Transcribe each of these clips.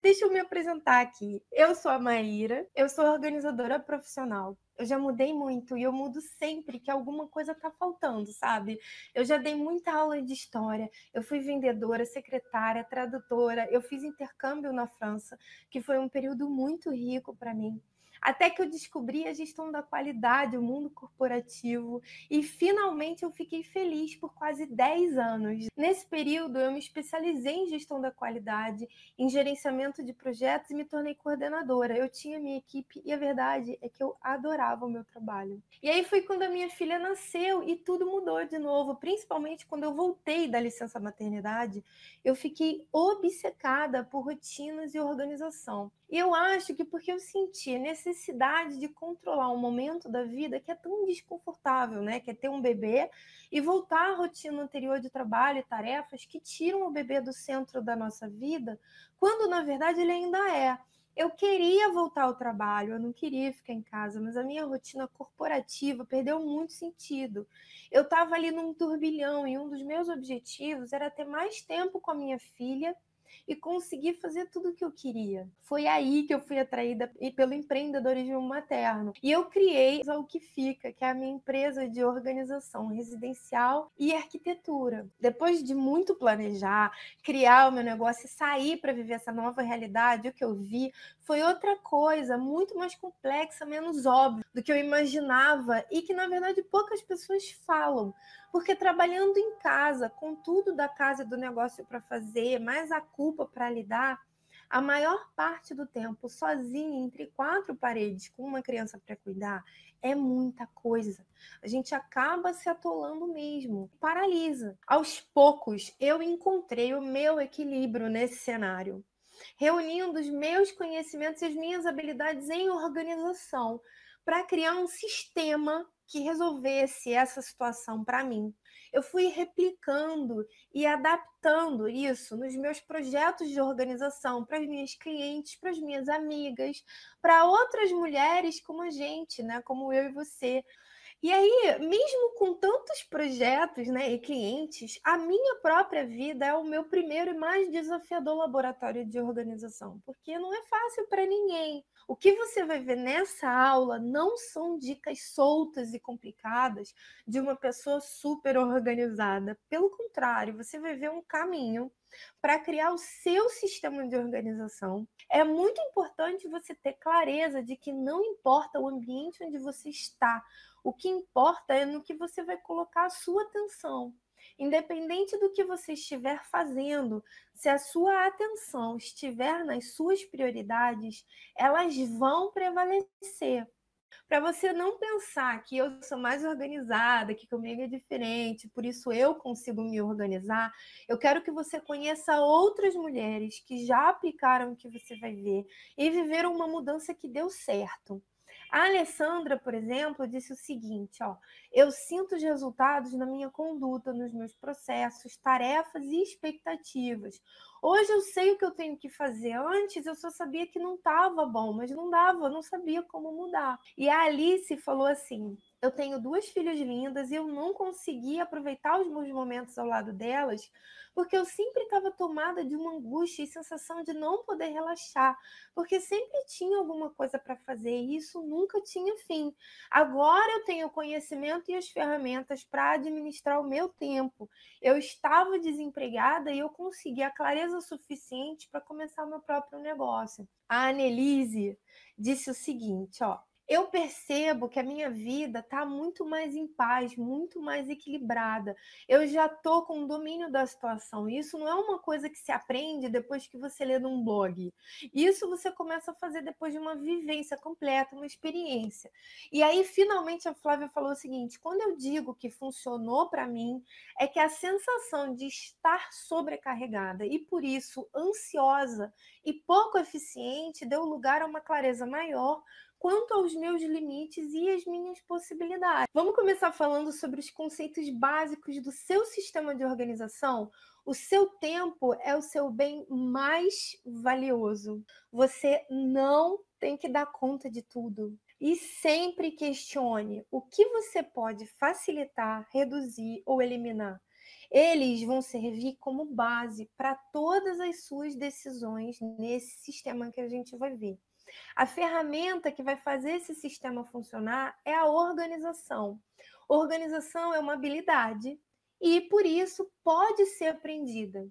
Deixa eu me apresentar aqui. Eu sou a Maíra, eu sou organizadora profissional. Eu já mudei muito e eu mudo sempre que alguma coisa tá faltando, sabe? Eu já dei muita aula de história, eu fui vendedora, secretária, tradutora, eu fiz intercâmbio na França, que foi um período muito rico para mim. Até que eu descobri a gestão da qualidade, o mundo corporativo, e finalmente eu fiquei feliz por quase 10 anos. Nesse período, eu me especializei em gestão da qualidade, em gerenciamento de projetos e me tornei coordenadora. Eu tinha minha equipe e a verdade é que eu adorava o meu trabalho. E aí foi quando a minha filha nasceu e tudo mudou de novo, principalmente quando eu voltei da licença maternidade, eu fiquei obcecada por rotinas e organização. E eu acho que porque eu senti a necessidade de controlar um momento da vida que é tão desconfortável, né? Que é ter um bebê e voltar à rotina anterior de trabalho e tarefas que tiram o bebê do centro da nossa vida, quando na verdade ele ainda é. Eu queria voltar ao trabalho, eu não queria ficar em casa, mas a minha rotina corporativa perdeu muito sentido. Eu estava ali num turbilhão e um dos meus objetivos era ter mais tempo com a minha filha e conseguir fazer tudo o que eu queria. Foi aí que eu fui atraída pelo empreendedorismo materno. E eu criei o Que Fica, que é a minha empresa de organização residencial e arquitetura. Depois de muito planejar, criar o meu negócio e sair para viver essa nova realidade, o que eu vi foi outra coisa, muito mais complexa, menos óbvia do que eu imaginava e que, na verdade, poucas pessoas falam. Porque trabalhando em casa, com tudo da casa e do negócio para fazer, mais a culpa para lidar, a maior parte do tempo sozinha, entre quatro paredes, com uma criança para cuidar, é muita coisa. A gente acaba se atolando mesmo, paralisa. Aos poucos, eu encontrei o meu equilíbrio nesse cenário, reunindo os meus conhecimentos e as minhas habilidades em organização, para criar um sistema que resolvesse essa situação para mim. Eu fui replicando e adaptando isso nos meus projetos de organização, para as minhas clientes, para as minhas amigas, para outras mulheres como a gente, né? Como eu e você. E aí, mesmo com tantos projetos, né, e clientes, a minha própria vida é o meu primeiro e mais desafiador laboratório de organização, porque não é fácil para ninguém. O que você vai ver nessa aula não são dicas soltas e complicadas de uma pessoa super organizada. Pelo contrário, você vai ver um caminho para criar o seu sistema de organização. É muito importante você ter clareza de que não importa o ambiente onde você está, o que importa é no que você vai colocar a sua atenção. Independente do que você estiver fazendo, se a sua atenção estiver nas suas prioridades, elas vão prevalecer. Para você não pensar que eu sou mais organizada, que comigo é diferente, por isso eu consigo me organizar, eu quero que você conheça outras mulheres que já aplicaram o que você vai ver e viveram uma mudança que deu certo. A Alessandra, por exemplo, disse o seguinte, ó, eu sinto os resultados na minha conduta, nos meus processos, tarefas e expectativas. Hoje eu sei o que eu tenho que fazer. Antes eu só sabia que não estava bom, mas não dava, eu não sabia como mudar. E a Alice falou assim, eu tenho duas filhas lindas e eu não consegui aproveitar os meus momentos ao lado delas, porque eu sempre estava tomada de uma angústia e sensação de não poder relaxar, porque sempre tinha alguma coisa para fazer e isso nunca tinha fim. Agora eu tenho o conhecimento e as ferramentas para administrar o meu tempo. Eu estava desempregada e eu consegui a clareza suficiente para começar o meu próprio negócio. A Annelise disse o seguinte, ó, eu percebo que a minha vida está muito mais em paz, muito mais equilibrada. Eu já estou com o domínio da situação. Isso não é uma coisa que se aprende depois que você lê num blog. Isso você começa a fazer depois de uma vivência completa, uma experiência. E aí, finalmente, a Flávia falou o seguinte, quando eu digo que funcionou para mim, é que a sensação de estar sobrecarregada e, por isso, ansiosa e pouco eficiente deu lugar a uma clareza maior quanto aos meus limites e as minhas possibilidades. Vamos começar falando sobre os conceitos básicos do seu sistema de organização? O seu tempo é o seu bem mais valioso. Você não tem que dar conta de tudo. E sempre questione o que você pode facilitar, reduzir ou eliminar. Eles vão servir como base para todas as suas decisões nesse sistema que a gente vai ver. A ferramenta que vai fazer esse sistema funcionar é a organização. Organização é uma habilidade e, por isso, pode ser aprendida.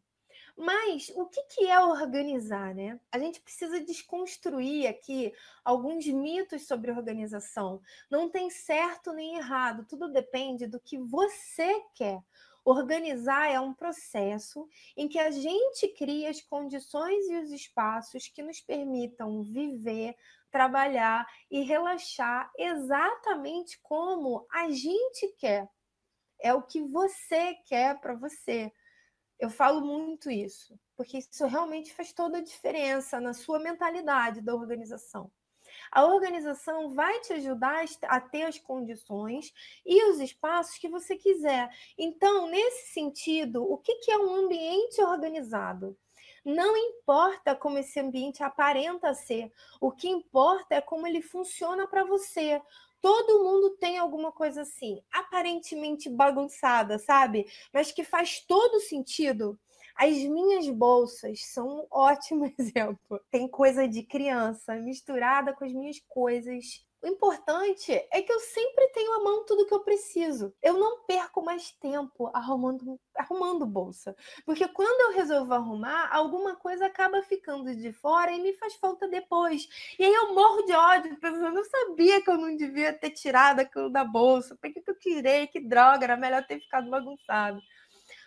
Mas o que é organizar, né? A gente precisa desconstruir aqui alguns mitos sobre organização. Não tem certo nem errado, tudo depende do que você quer. Organizar é um processo em que a gente cria as condições e os espaços que nos permitam viver, trabalhar e relaxar exatamente como a gente quer. É o que você quer para você. Eu falo muito isso, porque isso realmente faz toda a diferença na sua mentalidade da organização. A organização vai te ajudar a ter as condições e os espaços que você quiser. Então, nesse sentido, o que é um ambiente organizado? Não importa como esse ambiente aparenta ser, o que importa é como ele funciona para você. Todo mundo tem alguma coisa assim, aparentemente bagunçada, sabe? Mas que faz todo sentido. As minhas bolsas são um ótimo exemplo. Tem coisa de criança misturada com as minhas coisas. O importante é que eu sempre tenho à mão tudo que eu preciso. Eu não perco mais tempo arrumando bolsa. Porque quando eu resolvo arrumar, alguma coisa acaba ficando de fora e me faz falta depois. E aí eu morro de ódio, pensando, eu sabia que eu não devia ter tirado aquilo da bolsa. Por que eu tirei? Que droga, era melhor ter ficado bagunçado.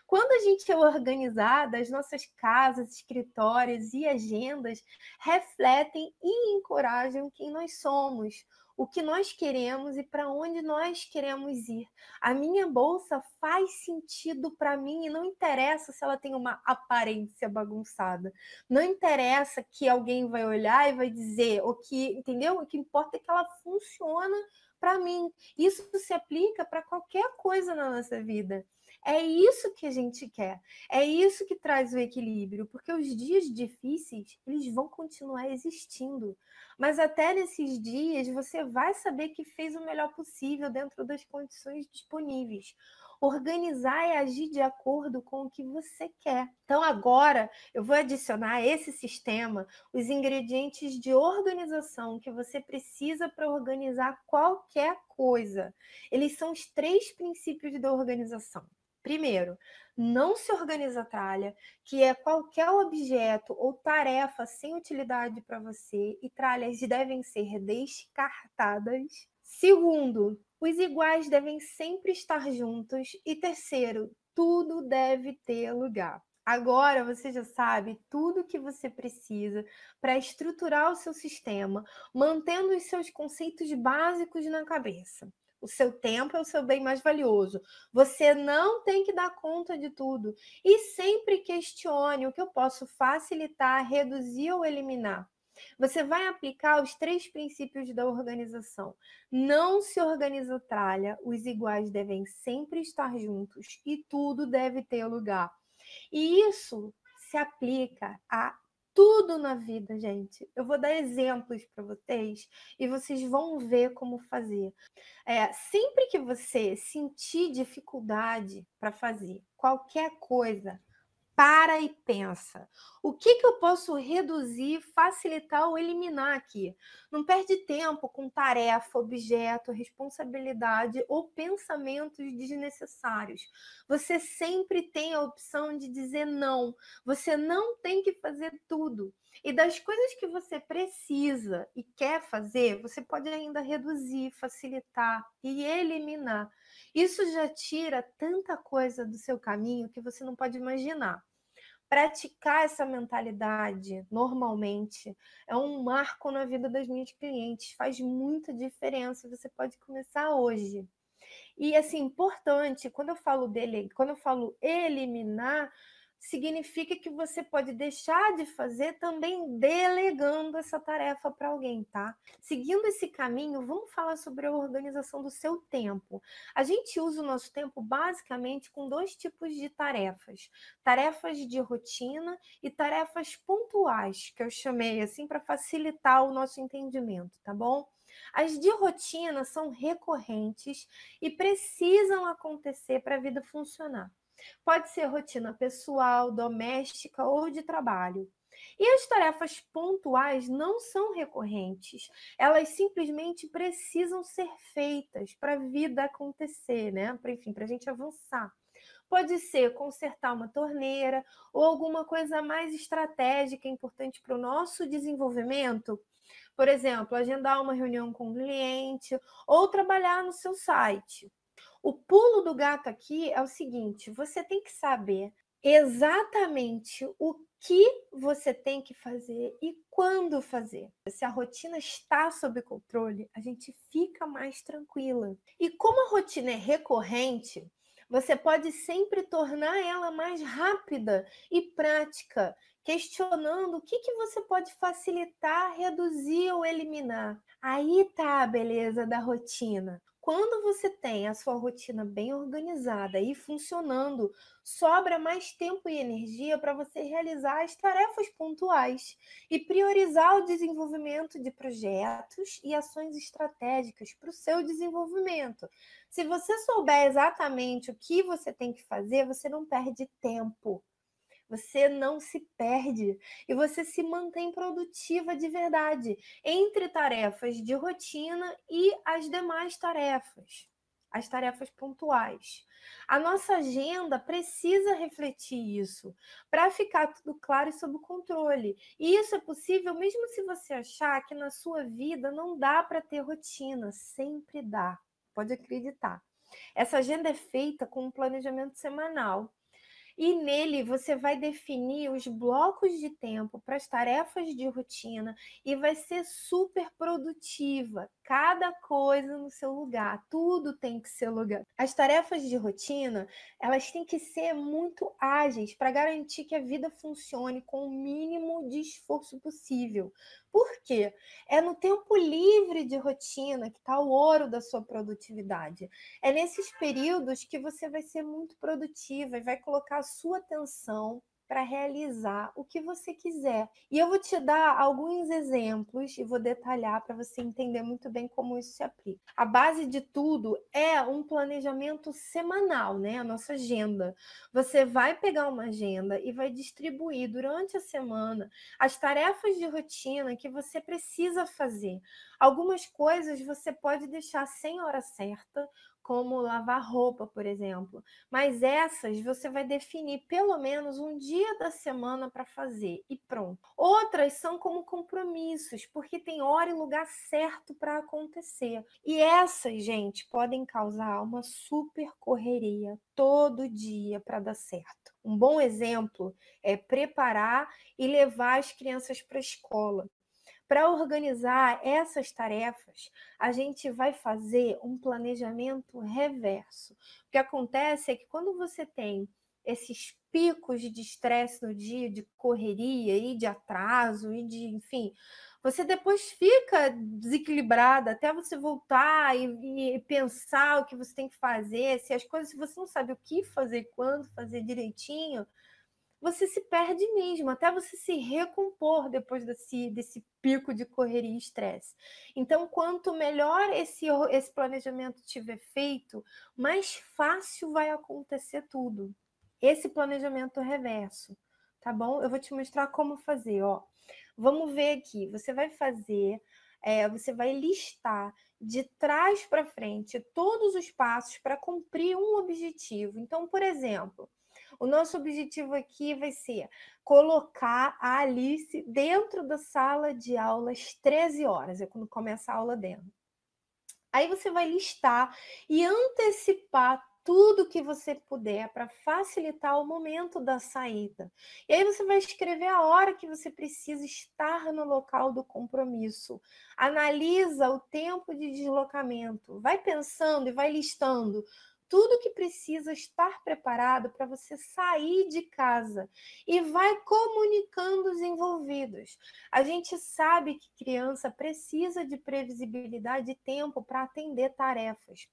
Quando a gente é organizada, as nossas casas, escritórios e agendas refletem e encorajam quem nós somos, o que nós queremos e para onde nós queremos ir. A minha bolsa faz sentido para mim e não interessa se ela tem uma aparência bagunçada. Não interessa que alguém vai olhar e vai dizer o que, entendeu? O que importa é que ela funciona para mim. Isso se aplica para qualquer coisa na nossa vida. É isso que a gente quer. É isso que traz o equilíbrio, porque os dias difíceis, eles vão continuar existindo. Mas até nesses dias, você vai saber que fez o melhor possível dentro das condições disponíveis. Organizar é agir de acordo com o que você quer. Então, agora, eu vou adicionar a esse sistema os ingredientes de organização que você precisa para organizar qualquer coisa. Eles são os 3 princípios da organização. Primeiro, não se organiza tralha, que é qualquer objeto ou tarefa sem utilidade para você, e tralhas devem ser descartadas. Segundo, os iguais devem sempre estar juntos. E terceiro, tudo deve ter lugar. Agora você já sabe tudo o que você precisa para estruturar o seu sistema, mantendo os seus conceitos básicos na cabeça. O seu tempo é o seu bem mais valioso. Você não tem que dar conta de tudo. E sempre questione o que eu posso facilitar, reduzir ou eliminar. Você vai aplicar os 3 princípios da organização. Não se organiza tralha, os iguais devem sempre estar juntos e tudo deve ter lugar. E isso se aplica a tudo na vida, gente. Eu vou dar exemplos para vocês e vocês vão ver como fazer. Sempre que você sentir dificuldade para fazer qualquer coisa, para e pensa. O que eu posso reduzir, facilitar ou eliminar aqui? Não perde tempo com tarefa, objeto, responsabilidade ou pensamentos desnecessários. Você sempre tem a opção de dizer não. Você não tem que fazer tudo. E das coisas que você precisa e quer fazer, você pode ainda reduzir, facilitar e eliminar. Isso já tira tanta coisa do seu caminho que você não pode imaginar. Praticar essa mentalidade normalmente é um marco na vida das minhas clientes, faz muita diferença, você pode começar hoje. E assim, importante, quando eu falo eliminar, significa que você pode deixar de fazer também delegando essa tarefa para alguém, tá? Seguindo esse caminho, vamos falar sobre a organização do seu tempo. A gente usa o nosso tempo basicamente com 2 tipos de tarefas: tarefas de rotina e tarefas pontuais, que eu chamei assim para facilitar o nosso entendimento, tá bom? As de rotina são recorrentes e precisam acontecer para a vida funcionar. Pode ser rotina pessoal, doméstica ou de trabalho. E as tarefas pontuais não são recorrentes, elas simplesmente precisam ser feitas para a vida acontecer, né? Enfim, para a gente avançar. Pode ser consertar uma torneira ou alguma coisa mais estratégica importante para o nosso desenvolvimento. Por exemplo, agendar uma reunião com um cliente ou trabalhar no seu site. O pulo do gato aqui é o seguinte: você tem que saber exatamente o que você tem que fazer e quando fazer. Se a rotina está sob controle, a gente fica mais tranquila. E como a rotina é recorrente, você pode sempre tornar ela mais rápida e prática, questionando o que você pode facilitar, reduzir ou eliminar. Aí tá a beleza da rotina. Quando você tem a sua rotina bem organizada e funcionando, sobra mais tempo e energia para você realizar as tarefas pontuais e priorizar o desenvolvimento de projetos e ações estratégicas para o seu desenvolvimento. Se você souber exatamente o que você tem que fazer, você não perde tempo. Você não se perde e você se mantém produtiva de verdade entre tarefas de rotina e as demais tarefas, as tarefas pontuais. A nossa agenda precisa refletir isso para ficar tudo claro e sob controle. E isso é possível mesmo se você achar que na sua vida não dá para ter rotina, sempre dá. Pode acreditar. Essa agenda é feita com um planejamento semanal e nele você vai definir os blocos de tempo para as tarefas de rotina e vai ser super produtiva. Cada coisa no seu lugar, tudo tem que ser lugar. As tarefas de rotina, elas têm que ser muito ágeis para garantir que a vida funcione com o mínimo de esforço possível. Por quê? É no tempo livre de rotina que está o ouro da sua produtividade. É nesses períodos que você vai ser muito produtiva e vai colocar a sua atenção para realizar o que você quiser. E eu vou te dar alguns exemplos e vou detalhar para você entender muito bem como isso se aplica. A base de tudo é um planejamento semanal, né? A nossa agenda. Você vai pegar uma agenda e vai distribuir durante a semana as tarefas de rotina que você precisa fazer. Algumas coisas você pode deixar sem hora certa, como lavar roupa, por exemplo. Mas essas você vai definir pelo menos um dia da semana para fazer e pronto. Outras são como compromissos, porque tem hora e lugar certo para acontecer. E essas, gente, podem causar uma super correria todo dia para dar certo. Um bom exemplo é preparar e levar as crianças para a escola. Para organizar essas tarefas, a gente vai fazer um planejamento reverso. O que acontece é que quando você tem esses picos de estresse no dia, de correria e de atraso e de, enfim, você depois fica desequilibrada até você voltar e pensar o que você tem que fazer, se as coisas, se você não sabe o que fazer, quando fazer direitinho, você se perde mesmo, até você se recompor depois desse pico de correria e estresse. Então, quanto melhor esse planejamento tiver feito, mais fácil vai acontecer tudo. Esse planejamento reverso, tá bom? Eu vou te mostrar como fazer, ó. Vamos ver aqui, você vai fazer, você vai listar de trás para frente todos os passos para cumprir um objetivo. Então, por exemplo, o nosso objetivo aqui vai ser colocar a Alice dentro da sala de aula às 13 horas, é quando começa a aula dela. Aí você vai listar e antecipar tudo que você puder para facilitar o momento da saída. E aí você vai escrever a hora que você precisa estar no local do compromisso. Analisa o tempo de deslocamento. Vai pensando e vai listando tudo que precisa estar preparado para você sair de casa e vai comunicando os envolvidos. A gente sabe que criança precisa de previsibilidade e tempo para atender tarefas.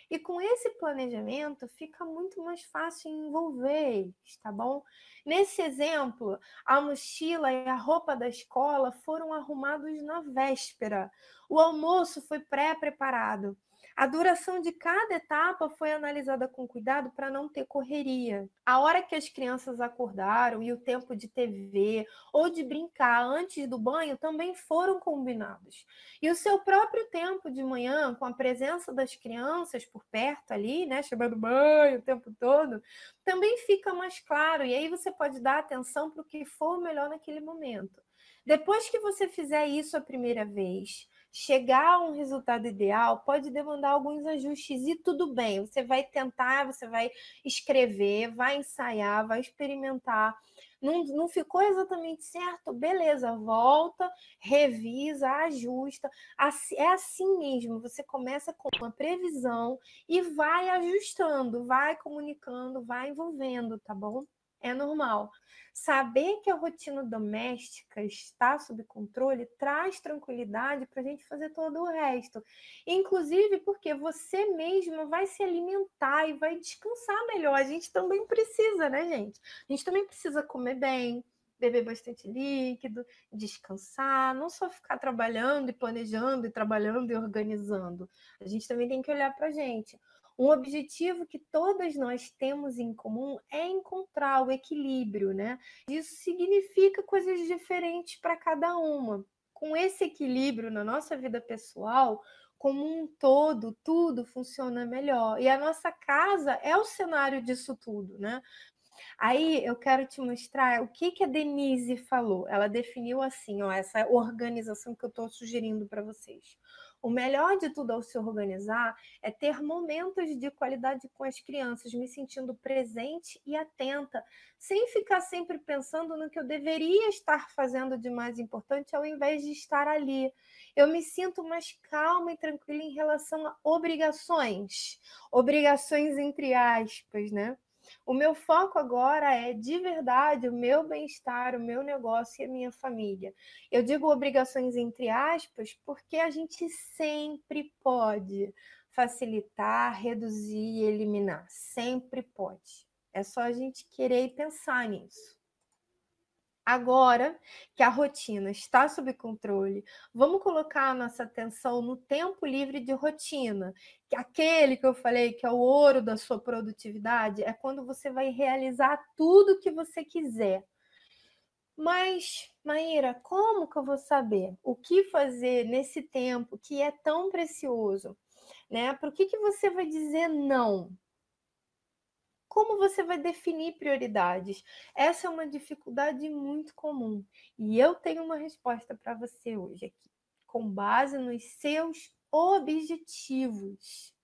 E com esse planejamento fica muito mais fácil envolver eles, tá bom? Nesse exemplo, a mochila e a roupa da escola foram arrumados na véspera. O almoço foi pré-preparado. A duração de cada etapa foi analisada com cuidado para não ter correria. A hora que as crianças acordaram e o tempo de TV ou de brincar antes do banho também foram combinados. E o seu próprio tempo de manhã, com a presença das crianças por perto ali, né, chamando banho o tempo todo, também fica mais claro. E aí você pode dar atenção para o que for melhor naquele momento. Depois que você fizer isso a primeira vez, chegar a um resultado ideal pode demandar alguns ajustes e tudo bem. Você vai tentar, você vai escrever, vai ensaiar, vai experimentar. Não ficou exatamente certo? Beleza, volta, revisa, ajusta. É assim mesmo, você começa com uma previsão e vai ajustando, vai comunicando, vai envolvendo, tá bom? É normal. Saber que a rotina doméstica está sob controle traz tranquilidade para a gente fazer todo o resto. Inclusive porque você mesma vai se alimentar e vai descansar melhor. A gente também precisa, né, gente? A gente também precisa comer bem, beber bastante líquido, descansar, não só ficar trabalhando e planejando e trabalhando e organizando. A gente também tem que olhar para a gente. Um objetivo que todas nós temos em comum é encontrar o equilíbrio, né? Isso significa coisas diferentes para cada uma. Com esse equilíbrio na nossa vida pessoal, como um todo, tudo funciona melhor. E a nossa casa é o cenário disso tudo, né? Aí eu quero te mostrar o que a Denise falou. Ela definiu assim, ó, essa organização que eu estou sugerindo para vocês. O melhor de tudo ao se organizar é ter momentos de qualidade com as crianças, me sentindo presente e atenta, sem ficar sempre pensando no que eu deveria estar fazendo de mais importante ao invés de estar ali. Eu me sinto mais calma e tranquila em relação a obrigações. Obrigações entre aspas, né? O meu foco agora é, de verdade, o meu bem-estar, o meu negócio e a minha família. Eu digo obrigações entre aspas, porque a gente sempre pode facilitar, reduzir e eliminar. Sempre pode. É só a gente querer e pensar nisso. Agora que a rotina está sob controle, vamos colocar a nossa atenção no tempo livre de rotina. Aquele que eu falei que é o ouro da sua produtividade, é quando você vai realizar tudo que você quiser. Mas, Maíra, como que eu vou saber o que fazer nesse tempo que é tão precioso? Né? Por que você vai dizer não? Como você vai definir prioridades? Essa é uma dificuldade muito comum. E eu tenho uma resposta para você hoje aqui, com base nos seus objetivos.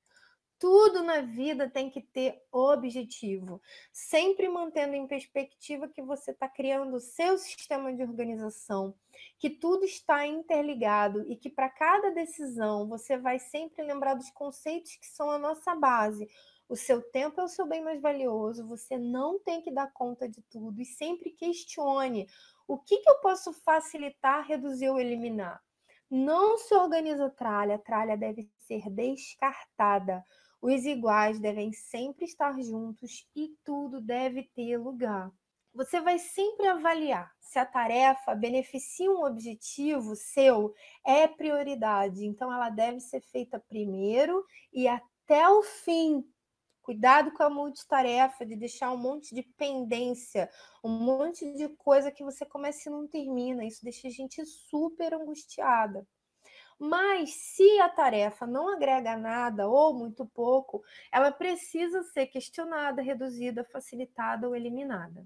Tudo na vida tem que ter objetivo, sempre mantendo em perspectiva que você está criando o seu sistema de organização, que tudo está interligado e que para cada decisão você vai sempre lembrar dos conceitos que são a nossa base. O seu tempo é o seu bem mais valioso, você não tem que dar conta de tudo e sempre questione o que eu posso facilitar, reduzir ou eliminar. Não se organiza a tralha deve ser descartada. Os iguais devem sempre estar juntos e tudo deve ter lugar. Você vai sempre avaliar se a tarefa beneficia um objetivo seu, é prioridade. Então, ela deve ser feita primeiro e até o fim. Cuidado com a multitarefa, de deixar um monte de pendência, um monte de coisa que você começa e não termina. Isso deixa a gente super angustiada. Mas se a tarefa não agrega nada ou muito pouco, ela precisa ser questionada, reduzida, facilitada ou eliminada.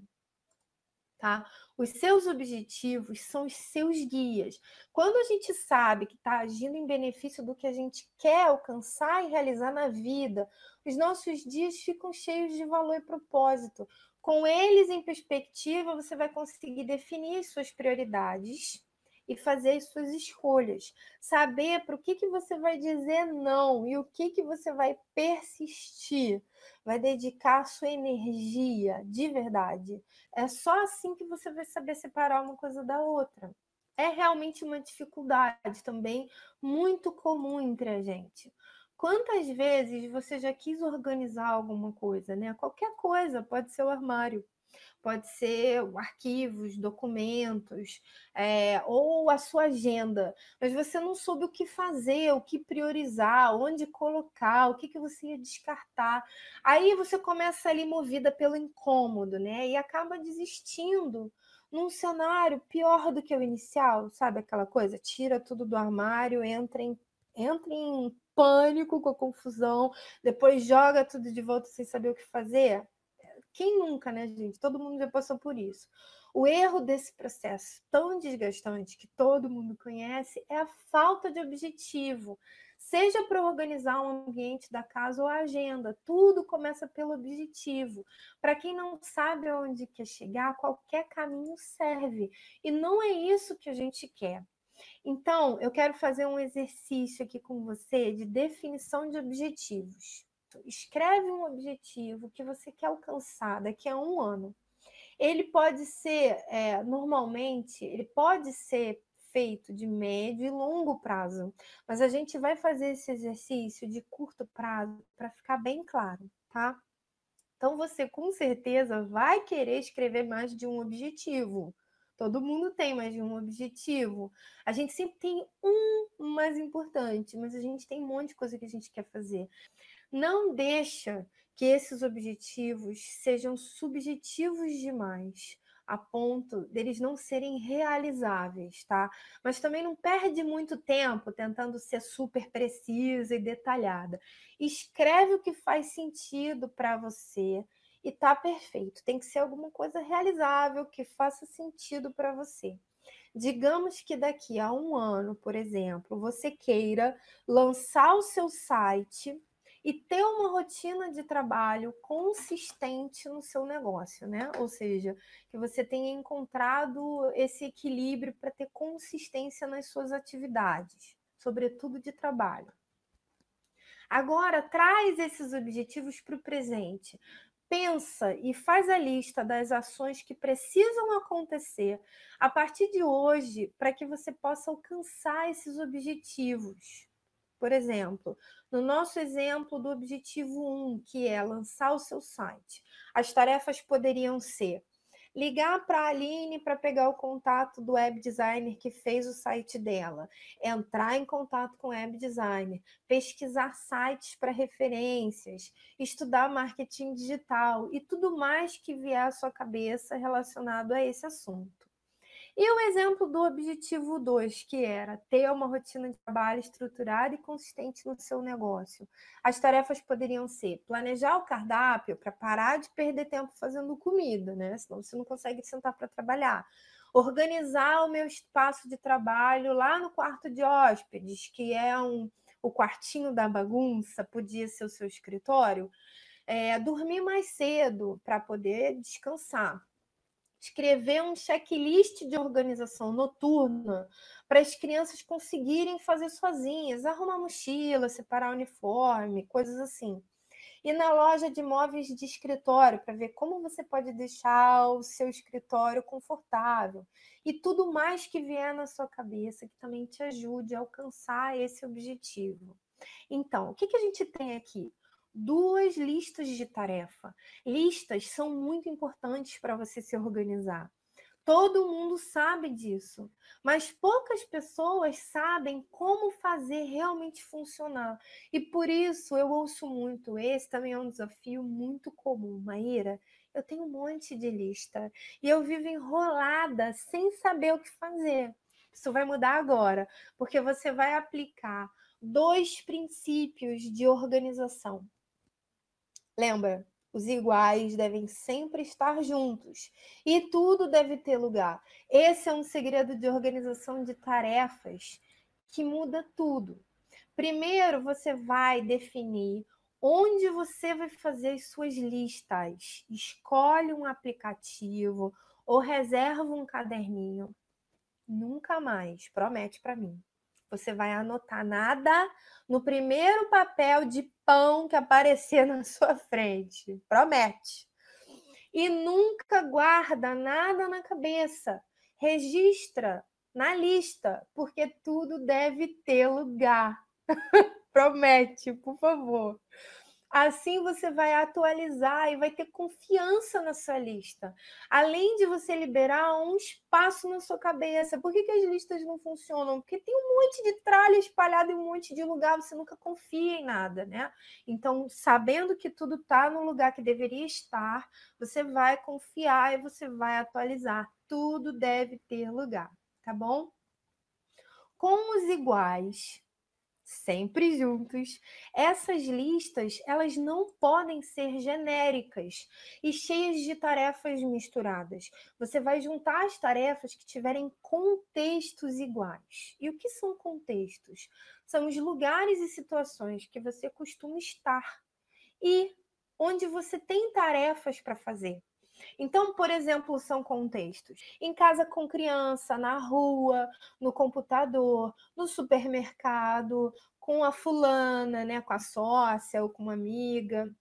Tá? Os seus objetivos são os seus guias. Quando a gente sabe que está agindo em benefício do que a gente quer alcançar e realizar na vida, os nossos dias ficam cheios de valor e propósito. Com eles em perspectiva, você vai conseguir definir as suas prioridades e fazer as suas escolhas. Saber para o que você vai dizer não e o que você vai persistir. Vai dedicar a sua energia de verdade. É só assim que você vai saber separar uma coisa da outra. É realmente uma dificuldade também muito comum entre a gente. Quantas vezes você já quis organizar alguma coisa, né? Qualquer coisa, pode ser o armário. pode ser arquivos, documentos, ou a sua agenda, mas você não soube o que fazer, o que priorizar, onde colocar, o que você ia descartar. Aí você começa ali movida pelo incômodo, né? E acaba desistindo num cenário pior do que o inicial, sabe aquela coisa? Tira tudo do armário, entra em pânico com a confusão, depois joga tudo de volta sem saber o que fazer. Quem nunca, né, gente? Todo mundo já passou por isso. O erro desse processo tão desgastante que todo mundo conhece é a falta de objetivo. Seja para organizar um ambiente da casa ou a agenda, tudo começa pelo objetivo. Para quem não sabe aonde quer chegar, qualquer caminho serve. E não é isso que a gente quer. Então, eu quero fazer um exercício aqui com você de definição de objetivos. Escreve um objetivo que você quer alcançar daqui a um ano. Ele pode ser, normalmente, ele pode ser feito de médio e longo prazo, mas a gente vai fazer esse exercício de curto prazo para ficar bem claro, tá? Então, você com certeza vai querer escrever mais de um objetivo. Todo mundo tem mais de um objetivo. A gente sempre tem um mais importante, mas a gente tem um monte de coisa que a gente quer fazer. Não deixa que esses objetivos sejam subjetivos demais, a ponto deles não serem realizáveis, tá? Mas também não perde muito tempo tentando ser super precisa e detalhada. Escreve o que faz sentido para você e tá perfeito. Tem que ser alguma coisa realizável que faça sentido para você. Digamos que daqui a um ano, por exemplo, você queira lançar o seu site e ter uma rotina de trabalho consistente no seu negócio, né? Ou seja, que você tenha encontrado esse equilíbrio para ter consistência nas suas atividades, sobretudo de trabalho. Agora, traz esses objetivos para o presente. Pensa e faz a lista das ações que precisam acontecer a partir de hoje para que você possa alcançar esses objetivos. Por exemplo, no nosso exemplo do objetivo 1, que é lançar o seu site, as tarefas poderiam ser ligar para a Aline para pegar o contato do web designer que fez o site dela, entrar em contato com o web designer, pesquisar sites para referências, estudar marketing digital e tudo mais que vier à sua cabeça relacionado a esse assunto. E o exemplo do objetivo 2, que era ter uma rotina de trabalho estruturada e consistente no seu negócio. As tarefas poderiam ser planejar o cardápio para parar de perder tempo fazendo comida, né? Senão você não consegue sentar para trabalhar. Organizar o meu espaço de trabalho lá no quarto de hóspedes, que é o quartinho da bagunça, podia ser o seu escritório. Dormir mais cedo para poder descansar. Escrever um checklist de organização noturna para as crianças conseguirem fazer sozinhas, arrumar mochila, separar uniforme, coisas assim. E na loja de móveis de escritório para ver como você pode deixar o seu escritório confortável e tudo mais que vier na sua cabeça que também te ajude a alcançar esse objetivo. Então, o que a gente tem aqui? 2 listas de tarefa. Listas são muito importantes para você se organizar. Todo mundo sabe disso, mas poucas pessoas sabem como fazer realmente funcionar. E por isso eu ouço muito, esse também é um desafio muito comum. Maíra, eu tenho um monte de lista e eu vivo enrolada sem saber o que fazer. Isso vai mudar agora, porque você vai aplicar 2 princípios de organização. Lembra? Os iguais devem sempre estar juntos e tudo deve ter lugar. Esse é um segredo de organização de tarefas que muda tudo. Primeiro, você vai definir onde você vai fazer as suas listas. Escolhe um aplicativo ou reserva um caderninho. Nunca mais, promete para mim. Você vai anotar nada no primeiro papel de pão que aparecer na sua frente. Promete. E nunca guarda nada na cabeça. Registra na lista, porque tudo deve ter lugar. Promete, por favor. Assim você vai atualizar e vai ter confiança na sua lista. Além de você liberar um espaço na sua cabeça. Por que as listas não funcionam? Porque tem um monte de tralha espalhado em um monte de lugar, você nunca confia em nada, né? Então, sabendo que tudo está no lugar que deveria estar, você vai confiar e você vai atualizar. Tudo deve ter lugar, tá bom? Com os iguais, sempre juntos, essas listas, elas não podem ser genéricas e cheias de tarefas misturadas. Você vai juntar as tarefas que tiverem contextos iguais. E o que são contextos? São os lugares e situações que você costuma estar e onde você tem tarefas para fazer. Então, por exemplo, são contextos em casa com criança, na rua, no computador, no supermercado, com a fulana, né, com a sócia ou com uma amiga,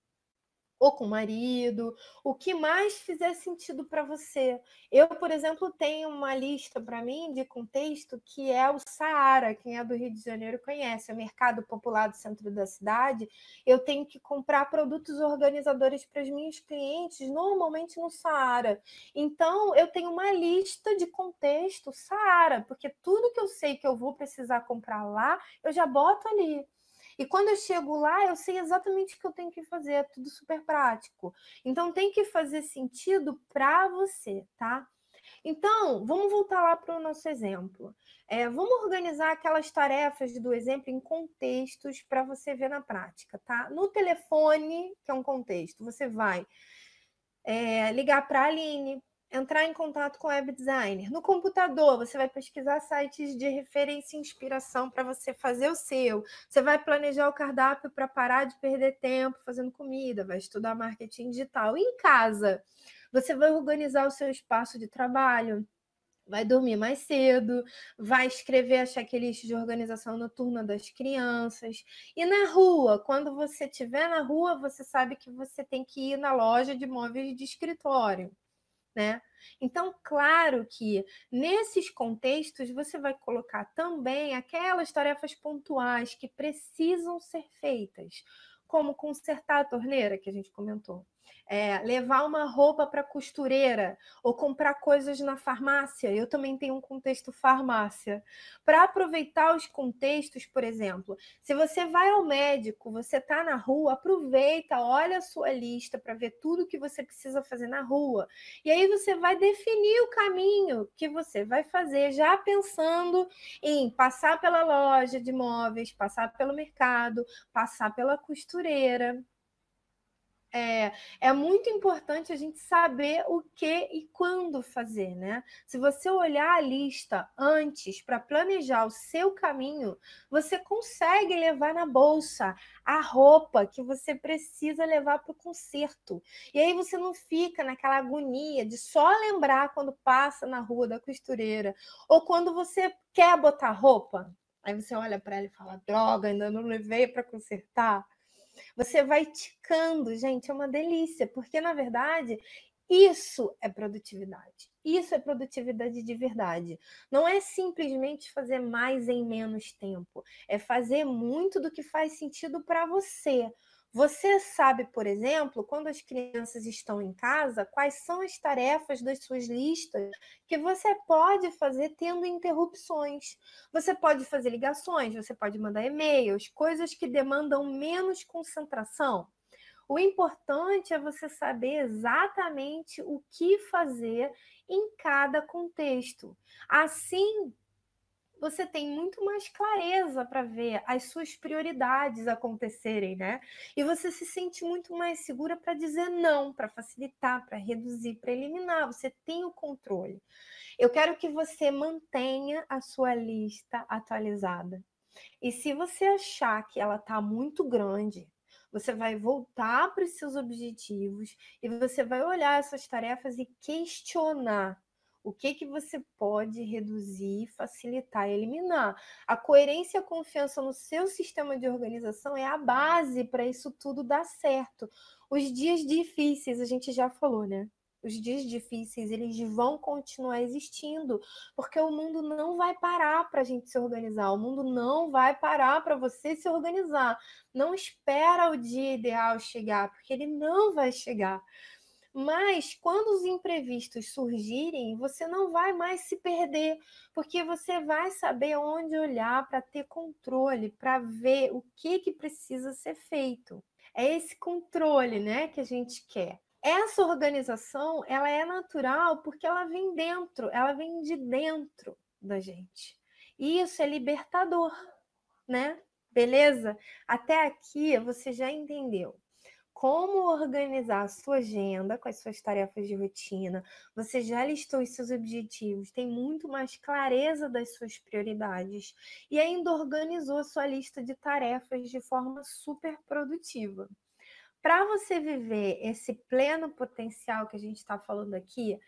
ou com o marido, o que mais fizer sentido para você. Eu, por exemplo, tenho uma lista para mim de contexto que é o Saara. Quem é do Rio de Janeiro conhece, é o mercado popular do centro da cidade. Eu tenho que comprar produtos organizadores para os meus clientes, normalmente no Saara. Então, eu tenho uma lista de contexto Saara, porque tudo que eu sei que eu vou precisar comprar lá, eu já boto ali. E quando eu chego lá, eu sei exatamente o que eu tenho que fazer, é tudo super prático. Então tem que fazer sentido para você, tá? Então, vamos voltar lá para o nosso exemplo. Vamos organizar aquelas tarefas do exemplo em contextos para você ver na prática, tá? No telefone, que é um contexto, você vai ligar para a Aline, entrar em contato com o web designer. No computador, você vai pesquisar sites de referência e inspiração para você fazer o seu. Você vai planejar o cardápio para parar de perder tempo fazendo comida, vai estudar marketing digital. Em casa, você vai organizar o seu espaço de trabalho, vai dormir mais cedo, vai escrever a checklist de organização noturna das crianças. E na rua, quando você estiver na rua, você sabe que você tem que ir na loja de móveis de escritório, né? Então, claro que nesses contextos você vai colocar também aquelas tarefas pontuais que precisam ser feitas, como consertar a torneira, que a gente comentou. Levar uma roupa para a costureira ou comprar coisas na farmácia. Eu também tenho um contexto farmácia. Para aproveitar os contextos, por exemplo, se você vai ao médico, você está na rua, aproveita, olha a sua lista para ver tudo que você precisa fazer na rua. E aí você vai definir o caminho que você vai fazer, já pensando em passar pela loja de móveis, passar pelo mercado, passar pela costureira. É muito importante a gente saber o que e quando fazer, né? Se você olhar a lista antes para planejar o seu caminho, você consegue levar na bolsa a roupa que você precisa levar para o concerto. E aí você não fica naquela agonia de só lembrar quando passa na rua da costureira ou quando você quer botar roupa. Aí você olha para ela e fala: droga, ainda não levei para consertar. Você vai ticando, gente, é uma delícia, porque na verdade isso é produtividade. Isso é produtividade de verdade. Não é simplesmente fazer mais em menos tempo, é fazer muito do que faz sentido para você. Você sabe, por exemplo, quando as crianças estão em casa, quais são as tarefas das suas listas que você pode fazer tendo interrupções. Você pode fazer ligações, você pode mandar e-mails, coisas que demandam menos concentração. O importante é você saber exatamente o que fazer em cada contexto. Assim, você tem muito mais clareza para ver as suas prioridades acontecerem, né? E você se sente muito mais segura para dizer não, para facilitar, para reduzir, para eliminar. Você tem o controle. Eu quero que você mantenha a sua lista atualizada. E se você achar que ela está muito grande, você vai voltar para os seus objetivos e você vai olhar essas tarefas e questionar o que você pode reduzir, facilitar e eliminar. A coerência e a confiança no seu sistema de organização é a base para isso tudo dar certo. Os dias difíceis, a gente já falou, né? os dias difíceis, eles vão continuar existindo, porque o mundo não vai parar para a gente se organizar, o mundo não vai parar para você se organizar. Não espera o dia ideal chegar, porque ele não vai chegar. Mas quando os imprevistos surgirem, você não vai mais se perder, porque você vai saber onde olhar para ter controle, para ver o que precisa ser feito. É esse controle, né, que a gente quer. Essa organização, ela é natural porque ela vem dentro, ela vem de dentro da gente. E isso é libertador, né? Beleza? Até aqui você já entendeu como organizar a sua agenda com as suas tarefas de rotina. Você já listou os seus objetivos, tem muito mais clareza das suas prioridades e ainda organizou a sua lista de tarefas de forma super produtiva. Para você viver esse pleno potencial que a gente está falando aqui,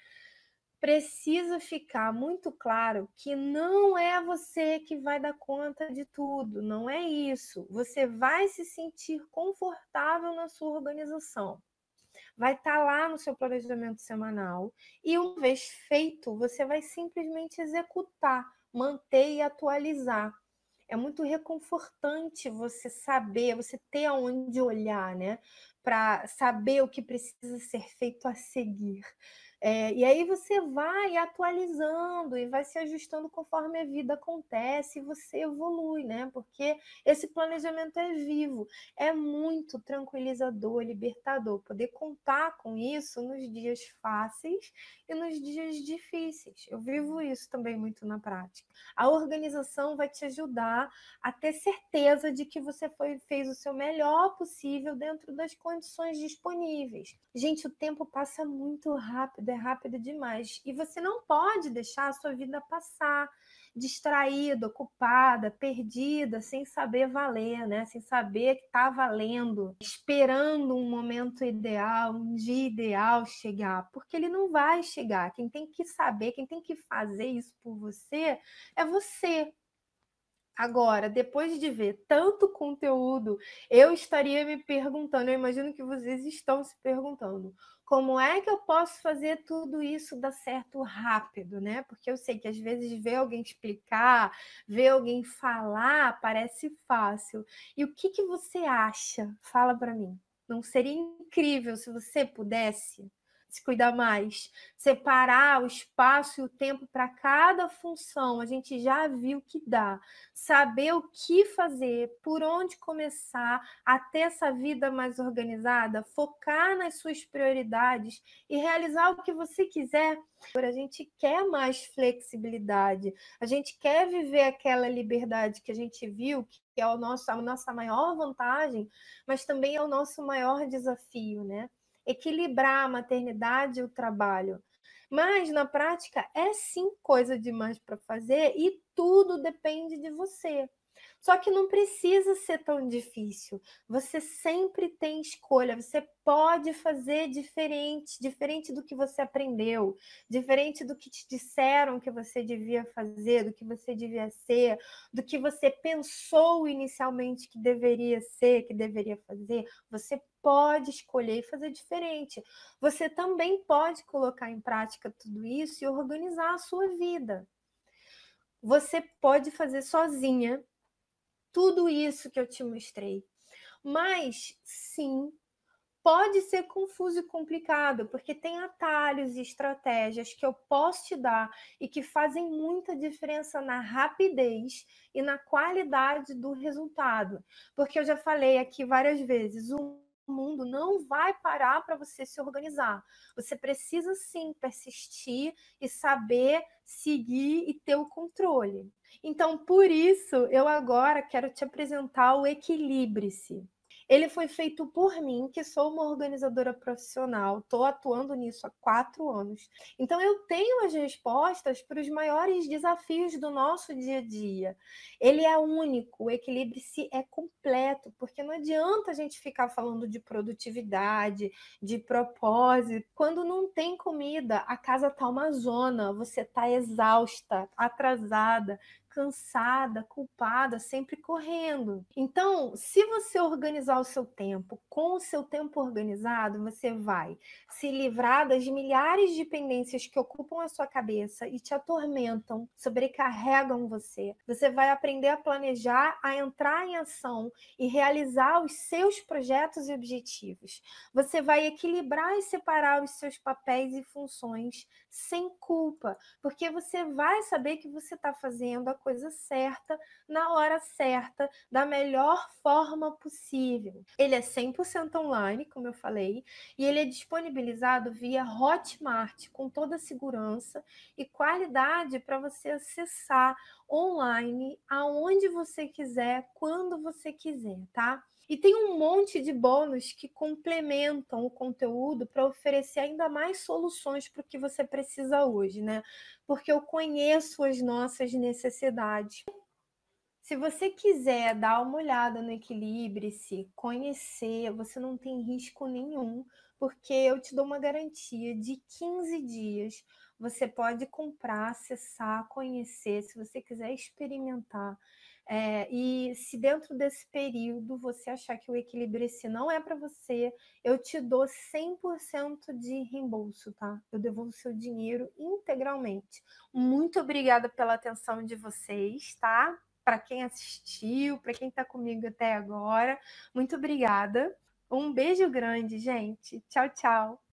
precisa ficar muito claro que não é você que vai dar conta de tudo, não é isso. Você vai se sentir confortável na sua organização. Vai estar lá no seu planejamento semanal e, uma vez feito, você vai simplesmente executar, manter e atualizar. É muito reconfortante você saber, você ter aonde olhar, né? Para saber o que precisa ser feito a seguir. E aí você vai atualizando e vai se ajustando conforme a vida acontece e você evolui, né? Porque esse planejamento é vivo, é muito tranquilizador, libertador, poder contar com isso nos dias fáceis e nos dias difíceis. Eu vivo isso também muito na prática. A organização vai te ajudar a ter certeza de que você fez o seu melhor possível dentro das condições disponíveis. Gente, o tempo passa muito rápido, é rápido demais. E você não pode deixar a sua vida passar distraída, ocupada, perdida, sem saber valer, né? Sem saber que está valendo, esperando um momento ideal, um dia ideal chegar, porque ele não vai chegar. Quem tem que saber, quem tem que fazer isso por você é você. Agora, depois de ver tanto conteúdo, eu estaria me perguntando, eu imagino que vocês estão se perguntando, como é que eu posso fazer tudo isso dar certo rápido, né? Porque eu sei que às vezes ver alguém explicar, ver alguém falar, parece fácil. E o que você acha? Fala para mim. Não seria incrível se você pudesse se cuidar mais, separar o espaço e o tempo para cada função? A gente já viu que dá. Saber o que fazer, por onde começar a ter essa vida mais organizada, focar nas suas prioridades e realizar o que você quiser. A gente quer mais flexibilidade, a gente quer viver aquela liberdade que a gente viu, que é a nossa maior vantagem, mas também é o nosso maior desafio, né? Equilibrar a maternidade e o trabalho. Mas, na prática, é sim coisa demais para fazer e tudo depende de você. Só que não precisa ser tão difícil. Você sempre tem escolha. Você pode fazer diferente, diferente do que você aprendeu, diferente do que te disseram que você devia fazer, do que você devia ser, do que você pensou inicialmente que deveria ser, que deveria fazer. Você pode escolher e fazer diferente. Você também pode colocar em prática tudo isso e organizar a sua vida. Você pode fazer sozinha tudo isso que eu te mostrei. Mas, sim, pode ser confuso e complicado, porque tem atalhos e estratégias que eu posso te dar e que fazem muita diferença na rapidez e na qualidade do resultado. Porque eu já falei aqui várias vezes, o mundo não vai parar para você se organizar. Você precisa sim persistir e saber seguir e ter o controle. Então, por isso, eu agora quero te apresentar o Equilibre-se. Ele foi feito por mim, que sou uma organizadora profissional, estou atuando nisso há 4 anos. Então, eu tenho as respostas para os maiores desafios do nosso dia a dia. Ele é único, o Equilibre-se é completo, porque não adianta a gente ficar falando de produtividade, de propósito. Quando não tem comida, a casa está uma zona, você está exausta, atrasada, cansada, culpada, sempre correndo. Então, se você organizar o seu tempo, com o seu tempo organizado, você vai se livrar das milhares de pendências que ocupam a sua cabeça e te atormentam, sobrecarregam você. Você vai aprender a planejar, a entrar em ação e realizar os seus projetos e objetivos. Você vai equilibrar e separar os seus papéis e funções sem culpa, porque você vai saber que você está fazendo a coisa certa, na hora certa, da melhor forma possível. Ele é 100% online, como eu falei, e ele é disponibilizado via Hotmart, com toda a segurança e qualidade para você acessar online, aonde você quiser, quando você quiser, tá? E tem um monte de bônus que complementam o conteúdo para oferecer ainda mais soluções para o que você precisa hoje, né? Porque eu conheço as nossas necessidades. Se você quiser dar uma olhada no Equilibre-se, conhecer, você não tem risco nenhum, porque eu te dou uma garantia de 15 dias. Você pode comprar, acessar, conhecer, se você quiser experimentar. E se dentro desse período você achar que o Equilibre-se não é para você, eu te dou 100% de reembolso, tá? Eu devolvo seu dinheiro integralmente. Muito obrigada pela atenção de vocês, tá? Para quem assistiu, para quem está comigo até agora. Muito obrigada. Um beijo grande, gente. Tchau, tchau.